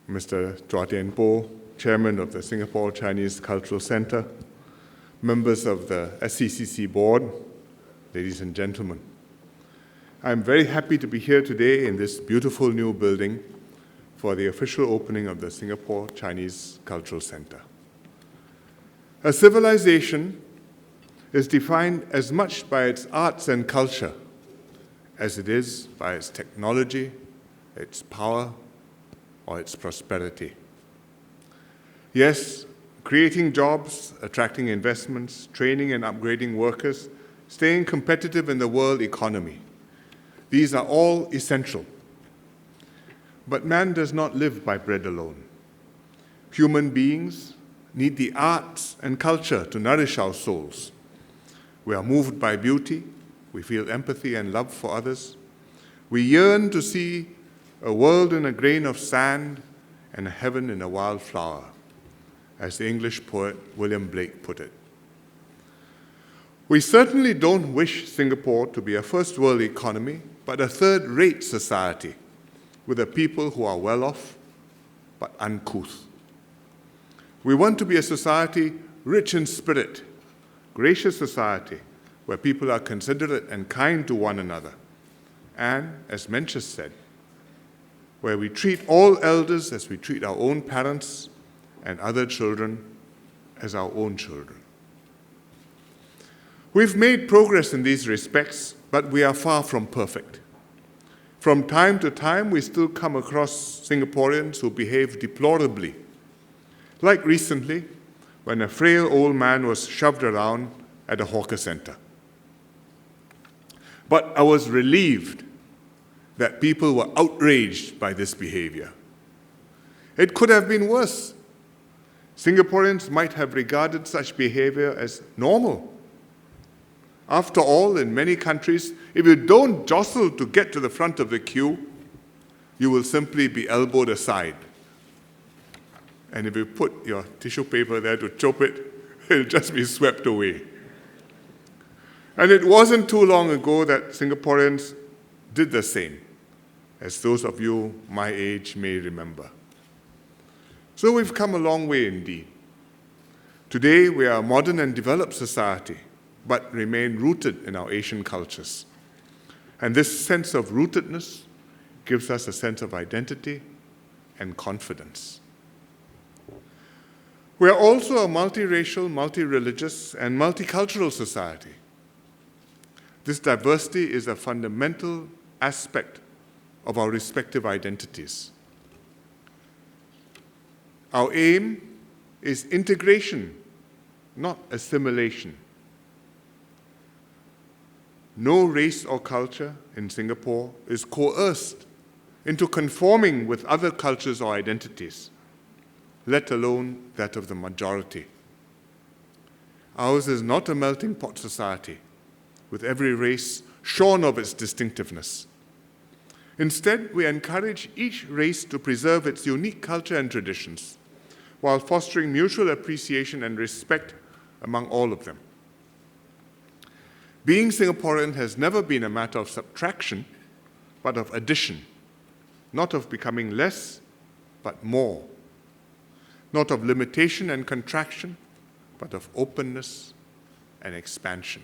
Mr. Chua Tian Poh, Chairman of the Singapore Chinese Cultural Centre, members of the SCCC Board, ladies and gentlemen. I'm very happy to be here today in this beautiful new building for the official opening of the Singapore Chinese Cultural Centre. A civilization is defined as much by its arts and culture as it is by its technology, its power, or its prosperity. Yes, creating jobs, attracting investments, training and upgrading workers, staying competitive in the world economy. These are all essential. But man does not live by bread alone. Human beings need the arts and culture to nourish our souls. We are moved by beauty. We feel empathy and love for others. We yearn to see a world in a grain of sand and a heaven in a wildflower, as the English poet William Blake put it. We certainly don't wish Singapore to be a first world economy, but a third-rate society with a people who are well off but uncouth. We want to be a society rich in spirit, gracious society where people are considerate and kind to one another, and, as Mencius said, where we treat all elders as we treat our own parents and other children as our own children. We've made progress in these respects, but we are far from perfect. From time to time, we still come across Singaporeans who behave deplorably, like recently, when a frail old man was shoved around at a hawker center. But I was relieved that people were outraged by this behavior. It could have been worse. Singaporeans might have regarded such behavior as normal. After all, in many countries, if you don't jostle to get to the front of the queue, you will simply be elbowed aside. And if you put your tissue paper there to chop it, it'll just be swept away. And it wasn't too long ago that Singaporeans did the same, as those of you my age may remember. So we've come a long way indeed. Today we are a modern and developed society, but remain rooted in our Asian cultures. And this sense of rootedness gives us a sense of identity and confidence. We are also a multiracial, multi-religious, and multicultural society. This diversity is a fundamental aspect of our respective identities. Our aim is integration, not assimilation. No race or culture in Singapore is coerced into conforming with other cultures or identities, let alone that of the majority. Ours is not a melting pot society, with every race shorn of its distinctiveness. Instead, we encourage each race to preserve its unique culture and traditions, while fostering mutual appreciation and respect among all of them. Being Singaporean has never been a matter of subtraction, but of addition, not of becoming less, but more, not of limitation and contraction, but of openness and expansion.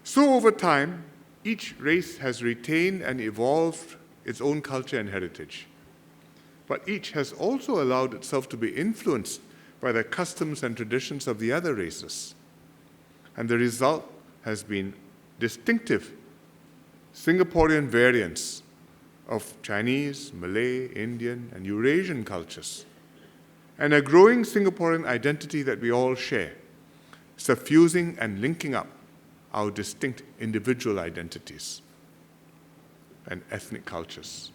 So over time, each race has retained and evolved its own culture and heritage, but each has also allowed itself to be influenced by the customs and traditions of the other races. And the result has been distinctive Singaporean variants of Chinese, Malay, Indian, and Eurasian cultures, and a growing Singaporean identity that we all share, suffusing and linking up our distinct individual identities and ethnic cultures.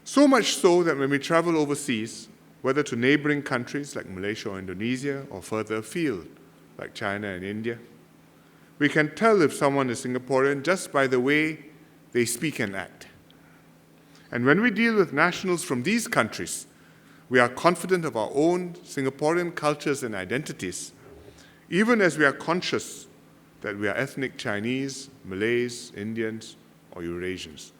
So much so that when we travel overseas, whether to neighboring countries like Malaysia or Indonesia, or further afield like China and India, we can tell if someone is Singaporean just by the way they speak and act. And when we deal with nationals from these countries, we are confident of our own Singaporean cultures and identities, even as we are conscious that we are ethnic Chinese, Malays, Indians, or Eurasians.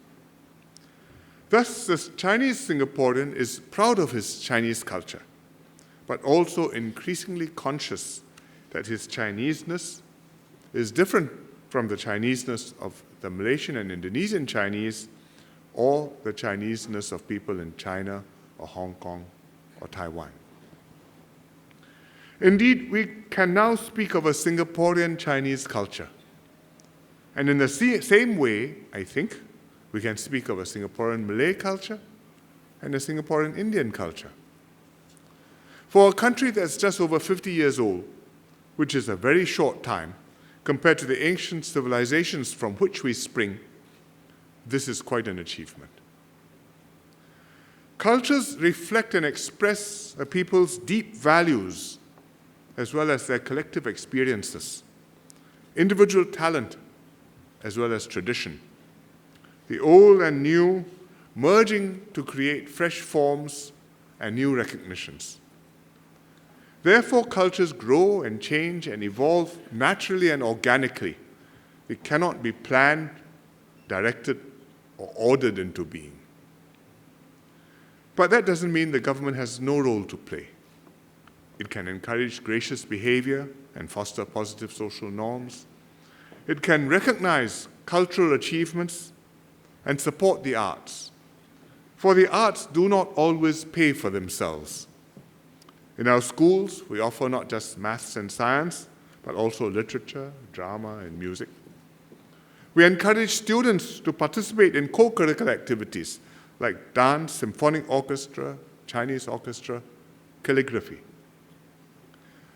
Thus, the Chinese Singaporean is proud of his Chinese culture, but also increasingly conscious that his Chineseness is different from the Chineseness of the Malaysian and Indonesian Chinese or the Chineseness of people in China or Hong Kong or Taiwan. Indeed, we can now speak of a Singaporean Chinese culture. And in the same way, I think, we can speak of a Singaporean Malay culture and a Singaporean Indian culture. For a country that's just over 50 years old, which is a very short time, compared to the ancient civilizations from which we spring, this is quite an achievement. Cultures reflect and express a people's deep values as well as their collective experiences, individual talent as well as tradition, the old and new merging to create fresh forms and new recognitions. Therefore, cultures grow and change and evolve naturally and organically. It cannot be planned, directed, or ordered into being. But that doesn't mean the government has no role to play. It can encourage gracious behavior and foster positive social norms. It can recognize cultural achievements and support the arts. For the arts do not always pay for themselves. In our schools, we offer not just maths and science, but also literature, drama, and music. We encourage students to participate in co-curricular activities like dance, symphonic orchestra, Chinese orchestra, calligraphy.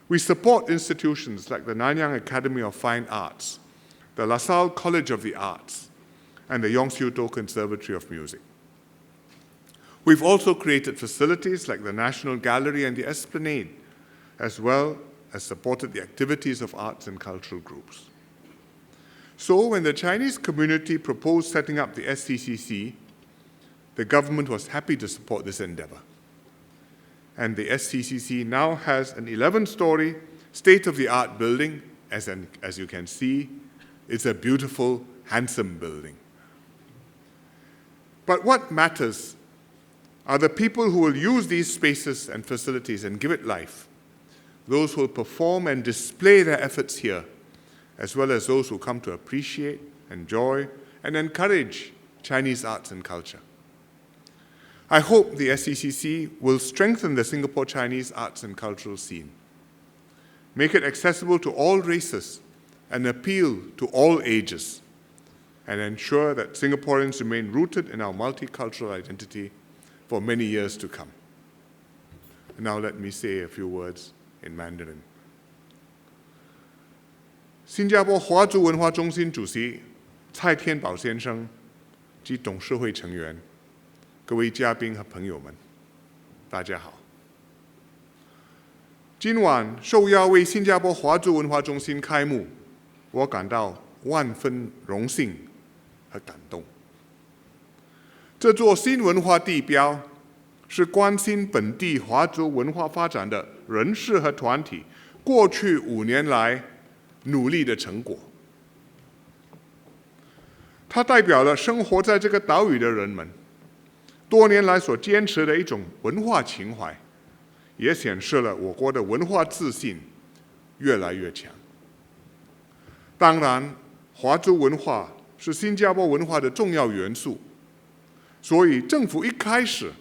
We support institutions like the Nanyang Academy of Fine Arts, the LaSalle College of the Arts, and the Yong Siu To Conservatory of Music. We've also created facilities like the National Gallery and the Esplanade, as well as supported the activities of arts and cultural groups. So when the Chinese community proposed setting up the SCCC, the government was happy to support this endeavor. And the SCCC now has an 11-story state-of-the-art building. As you can see, it's a beautiful, handsome building. But what matters are the people who will use these spaces and facilities and give it life, those who will perform and display their efforts here, as well as those who come to appreciate, enjoy, and encourage Chinese arts and culture. I hope the SCCC will strengthen the Singapore Chinese arts and cultural scene, make it accessible to all races and appeal to all ages, and ensure that Singaporeans remain rooted in our multicultural identity for many years to come. Now let me say a few words in Mandarin. 新加坡华族文化中心主席蔡天宝先生及董事会成员，各位嘉宾和朋友们，大家好。今晚受邀为新加坡华族文化中心开幕，我感到万分荣幸和感动。这座新文化地标是关心本地华族文化发展的人士和团体过去5年来努力的成果。它代表了生活在这个岛屿的人们多年来所坚持的一种文化情怀，也显示了我国的文化自信越来越强。当然，华族文化是新加坡文化的重要元素，所以政府一开始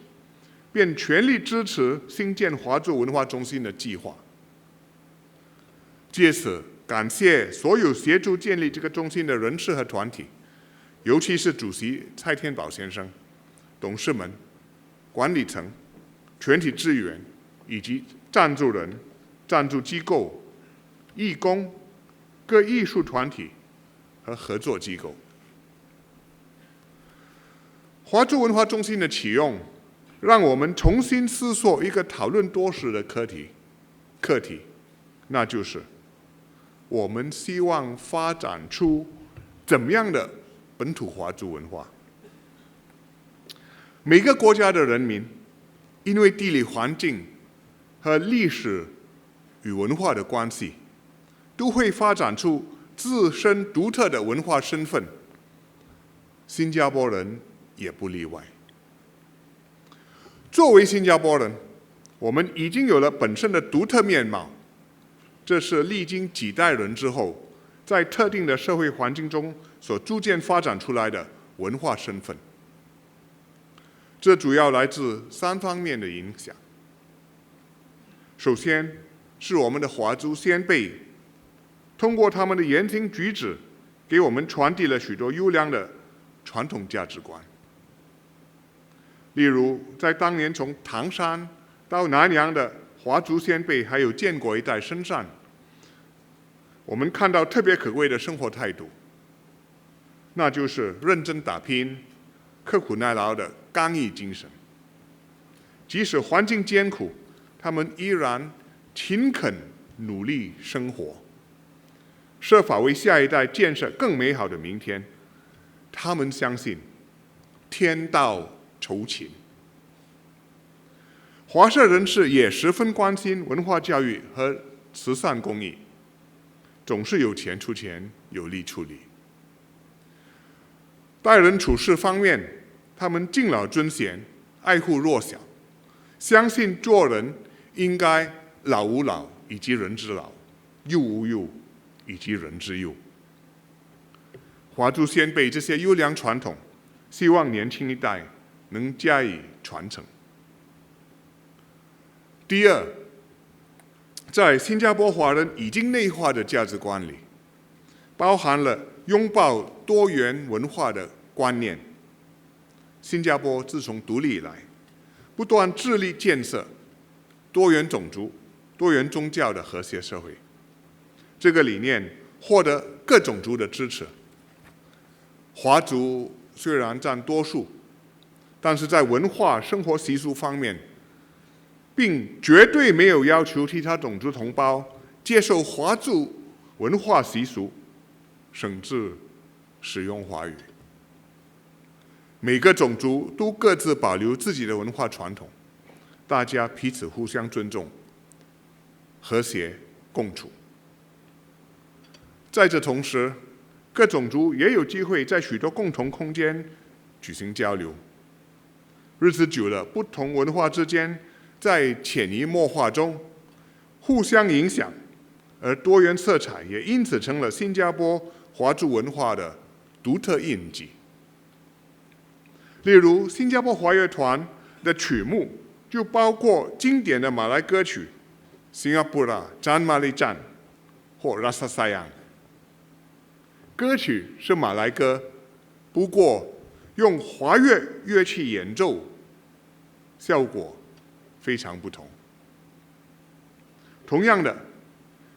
便全力支持兴建华族文化中心的计划。借此感谢所有协助建立这个中心的人士和团体，尤其是主席蔡天宝先生、董事们、管理层、全体职员以及赞助人、赞助机构、义工、各艺术团体和合作机构。华族文化中心的启用，让我们重新思索一个讨论多时的课题，那就是我们希望发展出怎么样的本土华族文化。每个国家的人民因为地理环境和历史与文化的关系，都会发展出自身独特的文化身份。新加坡人也不例外。作为新加坡人，我们已经有了本身的独特面貌，这是历经几代人之后，在特定的社会环境中所逐渐发展出来的文化身份。这主要来自3方面的影响。首先是我们的华族先辈，通过他们的言行举止，给我们传递了许多优良的传统价值观。例如，在当年从唐山到南洋的华族先辈还有建国一代身上，我们看到特别可贵的生活态度，那就是认真打拼、刻苦耐劳的刚毅精神。即使环境艰苦，他们依然勤恳努力生活，设法为下一代建设更美好的明天。他们相信天道酬勤。华社人士也十分关心文化教育和慈善公益，总是有钱出钱，有力出力。待人处事方面，他们敬老尊贤，爱护弱小，相信做人应该老吾老以及人之老，幼吾幼以及人之幼。华族先辈这些优良传统，希望年轻一代能加以传承。第二，在新加坡华人已经内化的价值观里，包含了拥抱多元文化的观念。新加坡自从独立以来，不断致力建设多元种族、多元宗教的和谐社会。这个理念获得各种族的支持。华族虽然占多数，但是在文化生活习俗方面，并绝对没有要求其他种族同胞接受华族文化习俗，甚至使用华语。每个种族都各自保留自己的文化传统，大家彼此互相尊重，和谐共处。在这同时，各种族也有机会在许多共同空间举行交流。日子久了，不同文化之间在潜移默化中互相影响，而多元色彩也因此成了新加坡华族文化的独特印记。例如，新加坡华乐团的曲目就包括经典的马来歌曲《Singapura Jan Malay Jan》或《Rasa Sayang》。歌曲是马来歌，不过用华乐乐器演奏，效果非常不同。同样的，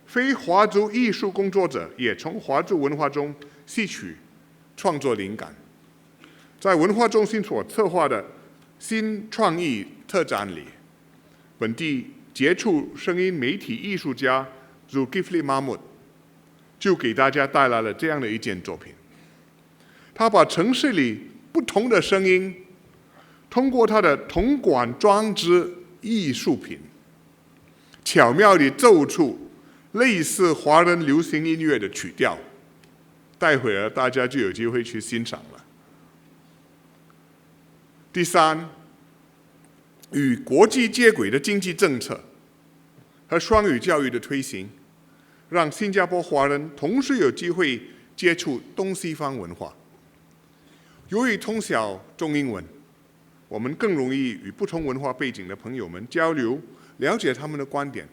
非华族艺术工作者也从华族文化中吸取创作灵感。在文化中心所策划的新创意特展里，本地杰出声音媒体艺术家 Zulkifli Mahmud 就给大家带来了这样的一件作品。他把城市里不同的声音，通过他的铜管装置艺术品，巧妙地奏出类似华人流行音乐的曲调。待会儿大家就有机会去欣赏了。第三，与国际接轨的经济政策和双语教育的推行，让新加坡华人同时有机会接触东西方文化。由于通晓中英文，我们更容易与不同文化背景的朋友们交流，了解他们的观点。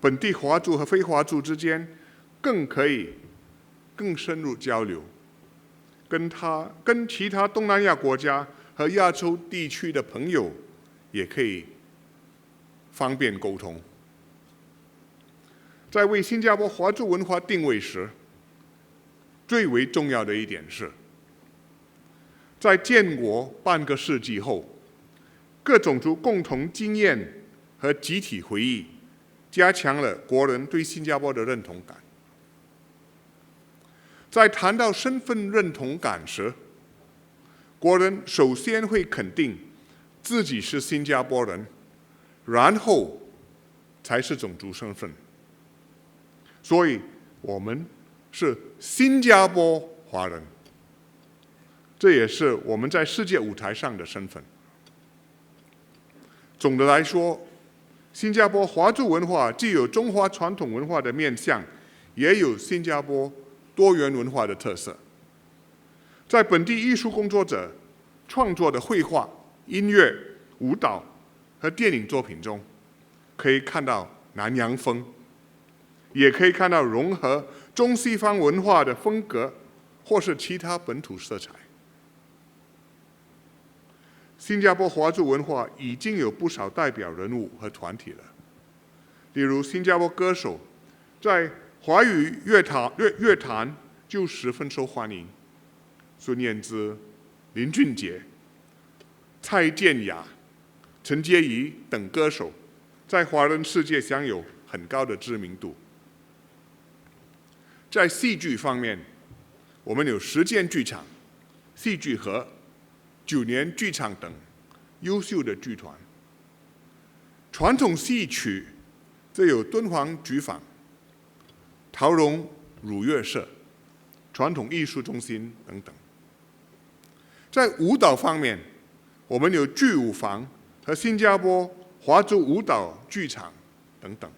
本地华族和非华族之间更可以更深入交流，跟其他东南亚国家和亚洲地区的朋友也可以方便沟通。在为新加坡华族文化定位时，最为重要的一点是，在建国半个世纪后，各种族共同经验和集体回忆，加强了国人对新加坡的认同感。在谈到身份认同感时，国人首先会肯定自己是新加坡人，然后才是种族身份。所以，我们是新加坡华人，这也是我们在世界舞台上的身份。总的来说，新加坡华族文化既有中华传统文化的面向，也有新加坡多元文化的特色。在本地艺术工作者创作的绘画、音乐、舞蹈和电影作品中，可以看到南洋风，也可以看到融合中西方文化的风格，或是其他本土色彩。新加坡华族文化已经有不少代表人物和团体了，例如新加坡歌手在华语乐坛就十分受欢迎，孙燕姿、林俊杰、蔡健雅、陈洁仪等歌手在华人世界享有很高的知名度。在戏剧方面，我们有实践剧场、戏剧盒、9年剧场等优秀的剧团。传统戏曲则有敦煌剧坊、陶荣儒乐社、传统艺术中心等等。在舞蹈方面，我们有剧舞房和新加坡华族舞蹈剧场等等。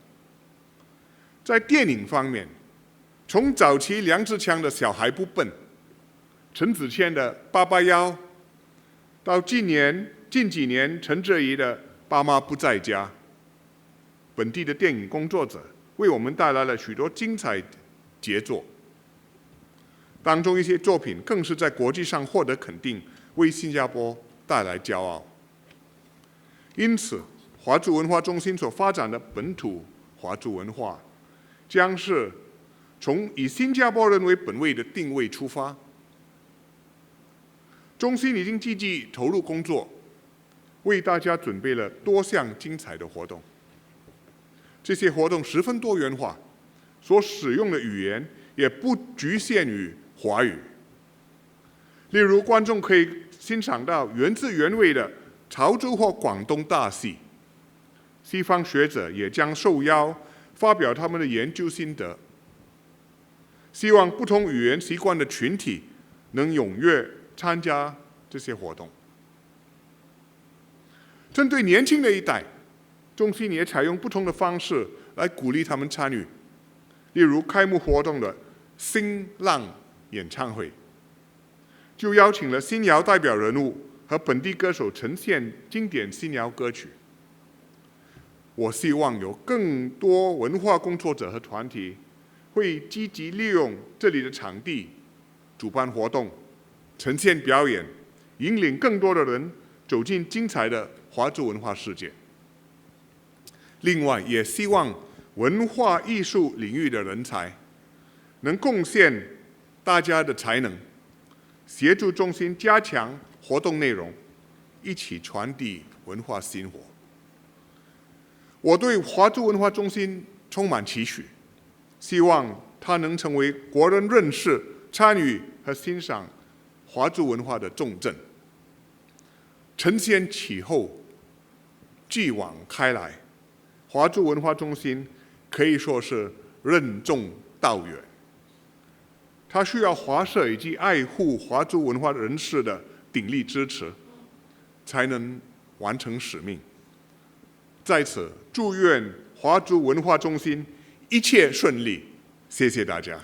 在电影方面，从早期梁志强的《小孩不笨》，陈子谦的《爸爸腰》，到近几年陈哲仪的《爸妈不在家》，本地的电影工作者为我们带来了许多精彩杰作。当中一些作品更是在国际上获得肯定，为新加坡带来骄傲。因此，华族文化中心所发展的本土华族文化，将是从以新加坡人为本位的定位出发。中心已经积极投入工作，为大家准备了多项精彩的活动。这些活动十分多元化，所使用的语言也不局限于华语。例如，观众可以欣赏到原汁原味的潮州或广东大戏。西方学者也将受邀发表他们的研究心得，希望不同语言习惯的群体能踊跃参加这些活动。针对年轻的一代，中心也采用不同的方式来鼓励他们参与，例如开幕活动的新浪演唱会，就邀请了新谣代表人物和本地歌手呈现经典新谣歌曲。我希望有更多文化工作者和团体会积极利用这里的场地，主办活动、呈现表演，引领更多的人走进精彩的华族文化世界。另外，也希望文化艺术领域的人才能贡献大家的才能，协助中心加强活动内容，一起传递文化薪火。我对华族文化中心充满期许，希望它能成为国人认识、参与和欣赏华族文化的重镇。承先启后，继往开来，华族文化中心可以说是任重道远。它需要华社以及爱护华族文化人士的鼎力支持，才能完成使命。在此，祝愿华族文化中心一切顺利，谢谢大家。